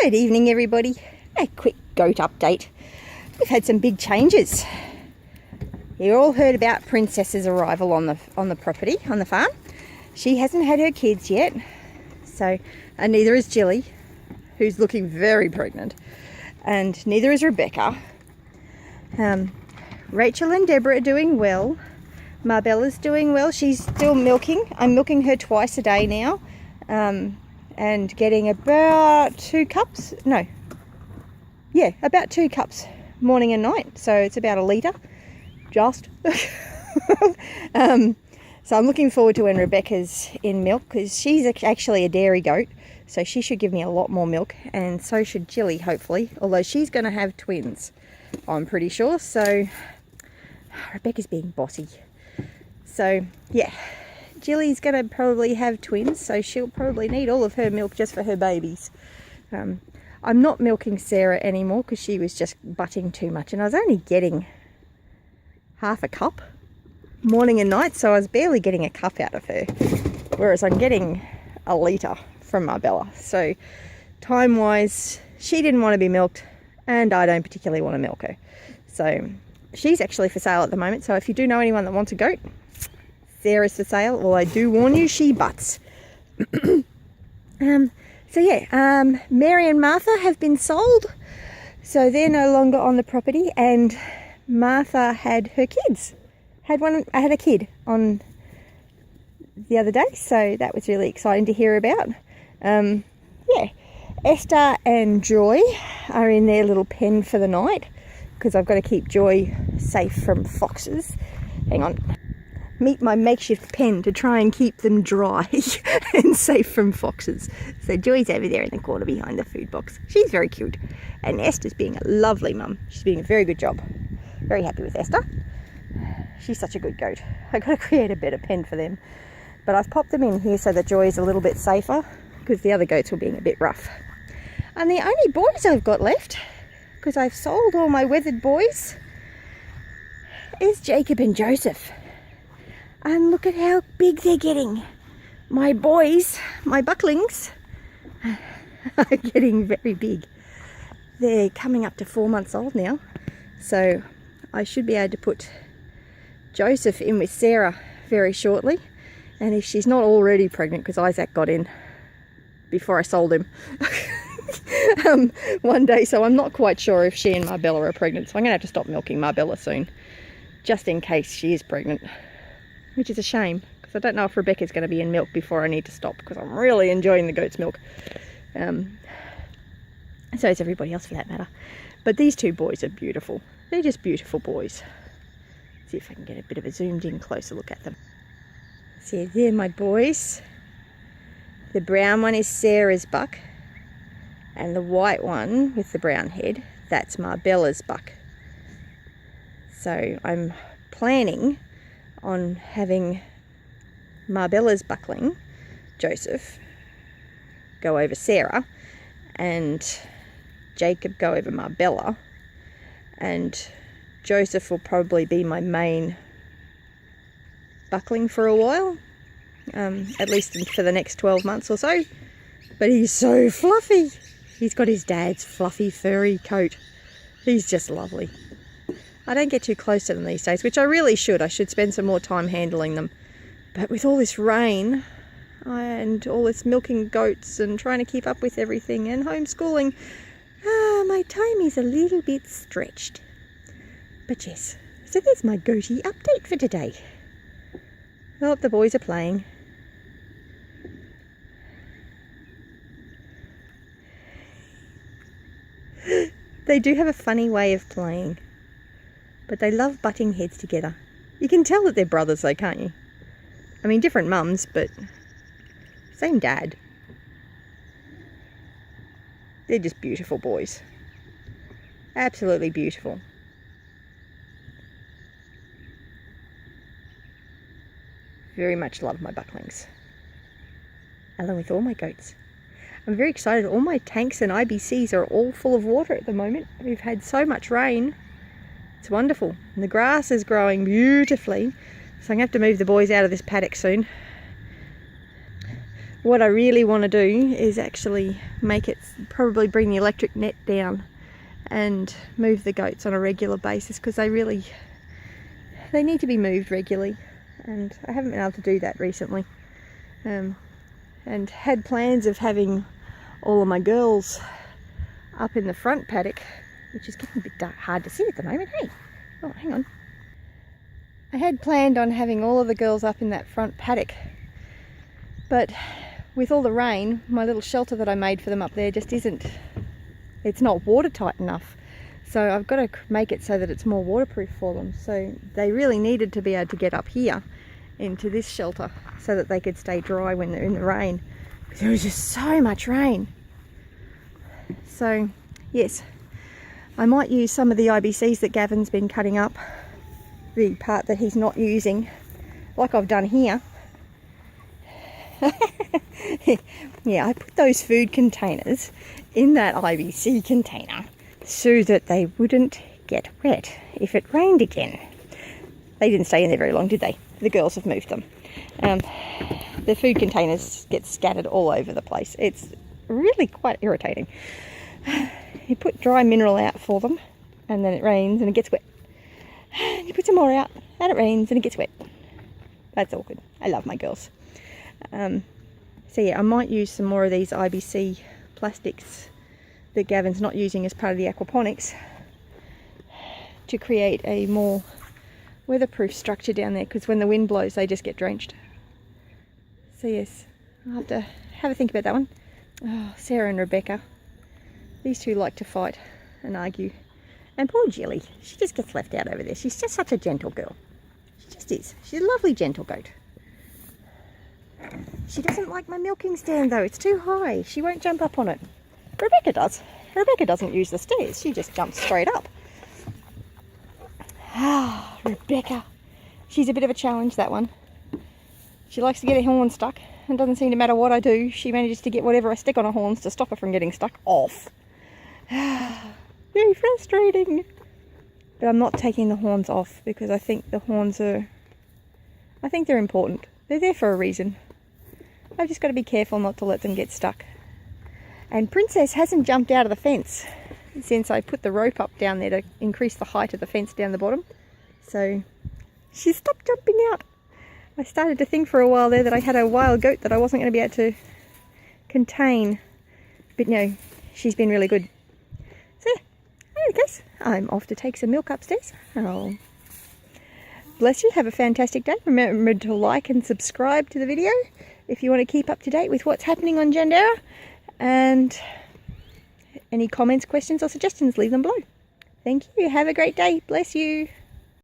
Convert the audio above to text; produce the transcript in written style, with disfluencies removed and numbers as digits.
Good evening, everybody. A quick goat update. We've had some big changes. You all heard about Princess's arrival on the property, on the farm. She hasn't had her kids yet, so and neither is Jilly, who's looking very pregnant, and neither is Rebecca. Rachel and Deborah are doing well. Marbella's doing well. She's still milking. I'm milking her twice a day now, and getting about 2 cups. No, yeah, about 2 cups morning and night. So it's about 1 litre, just. So I'm looking forward to when Rebecca's in milk, because she's actually a dairy goat, so she should give me a lot more milk, and so should Jilly, hopefully, although she's going to have twins, I'm pretty sure. So Rebecca's being bossy. So yeah, Jilly's going to probably have twins, so she'll probably need all of her milk just for her babies. I'm not milking Sarah anymore because she was just butting too much, and I was only getting half a cup morning and night, so I was barely getting a cup out of her, whereas I'm getting 1 litre from Marbella. So time wise, she didn't want to be milked, and I don't particularly want to milk her. So she's actually for sale at the moment, so if you do know anyone that wants a goat, Sarah's for sale. Well, I do warn you, she butts. So yeah, Mary and Martha have been sold, so they're no longer on the property, and Martha had her kids. I had a kid on the other day, so that was really exciting to hear about. Yeah, Esther and Joy are in their little pen for the night, because I've got to keep Joy safe from foxes. Hang on. Meet my makeshift pen to try and keep them dry and safe from foxes. So Joy's over there in the corner behind the food box. She's very cute. And Esther's being a lovely mum. She's doing a very good job. Very happy with Esther. She's such a good goat. I've got to create a better pen for them. But I've popped them in here so that Joy is a little bit safer, because the other goats were being a bit rough. And the only boys I've got left, because I've sold all my weathered boys, is Jacob and Joseph. And look at how big they're getting. My boys, my bucklings, are getting very big. They're coming up to 4 months old now. So I should be able to put Joseph in with Sarah very shortly. And if she's not already pregnant, because Isaac got in before I sold him one day, so I'm not quite sure if she and Marbella are pregnant. So I'm going to have to stop milking Marbella soon, just in case she is pregnant. Which is a shame, because I don't know if Rebecca's going to be in milk before I need to stop, because I'm really enjoying the goat's milk. So is everybody else for that matter. But these 2 boys are beautiful. They're just beautiful boys. Let's see if I can get a bit of a zoomed in closer look at them. See, they're my boys. The brown one is Sarah's buck, and the white one with the brown head, that's Marbella's buck. So I'm planning on having Marbella's buckling, Joseph, go over Sarah, and Jacob go over Marbella, and Joseph will probably be my main buckling for a while, at least for the next 12 months or so. But he's so fluffy. He's got his dad's fluffy furry coat. He's just lovely. I don't get too close to them these days, which I really should. I should spend some more time handling them. But with all this rain and all this milking goats and trying to keep up with everything and homeschooling, my time is a little bit stretched. But yes, so there's my goatee update for today. Oh, the boys are playing. They do have a funny way of playing. But they love butting heads together. You can tell that they're brothers though, can't you? I mean, different mums, but same dad. They're just beautiful boys. Absolutely beautiful. Very much love my bucklings, along with all my goats. I'm very excited. All my tanks and IBCs are all full of water at the moment. We've had so much rain. It's wonderful. And the grass is growing beautifully. So I'm going to have to move the boys out of this paddock soon. what I really want to do is actually make it, probably bring the electric net down and move the goats on a regular basis, because they need to be moved regularly, and I haven't been able to do that recently. And had plans of having all of my girls up in the front paddock, which is getting a bit hard to see at the moment. Hey, oh, hang on. I had planned on having all of the girls up in that front paddock, but with all the rain, my little shelter that I made for them up there just it's not watertight enough. So I've got to make it so that it's more waterproof for them. So they really needed to be able to get up here into this shelter so that they could stay dry when they're in the rain. There was just so much rain. So yes, I might use some of the IBCs that Gavin's been cutting up, the part that he's not using, like I've done here. Yeah, I put those food containers in that IBC container so that they wouldn't get wet if it rained again. They didn't stay in there very long, did they? The girls have moved them. The food containers get scattered all over the place. It's really quite irritating. You put dry mineral out for them, and then it rains and it gets wet. You put some more out and it rains and it gets wet. That's all good. I love my girls. So yeah, I might use some more of these IBC plastics that Gavin's not using as part of the aquaponics to create a more weatherproof structure down there, because when the wind blows they just get drenched. So yes, I'll have to have a think about that one. Oh, Sarah and Rebecca, these two like to fight and argue. And poor Jilly, she just gets left out over there. She's just such a gentle girl. She just is. She's a lovely gentle goat. She doesn't like my milking stand though, it's too high. She won't jump up on it. Rebecca does. Rebecca doesn't use the stairs, she just jumps straight up. Ah, Rebecca. She's a bit of a challenge, that one. She likes to get her horn stuck, and doesn't seem to matter what I do, she manages to get whatever I stick on her horns to stop her from getting stuck off. Very frustrating. But I'm not taking the horns off because I think the horns they're important. They're there for a reason. I've just got to be careful not to let them get stuck. And Princess hasn't jumped out of the fence since I put the rope up down there to increase the height of the fence down the bottom. So she stopped jumping out. I started to think for a while there that I had a wild goat that I wasn't going to be able to contain. But no, she's been really good. So yeah, I guess I'm off to take some milk upstairs. Oh, bless you. Have a fantastic day. Remember to like and subscribe to the video if you want to keep up to date with what's happening on Jandera. And any comments, questions or suggestions, leave them below. Thank you. Have a great day. Bless you.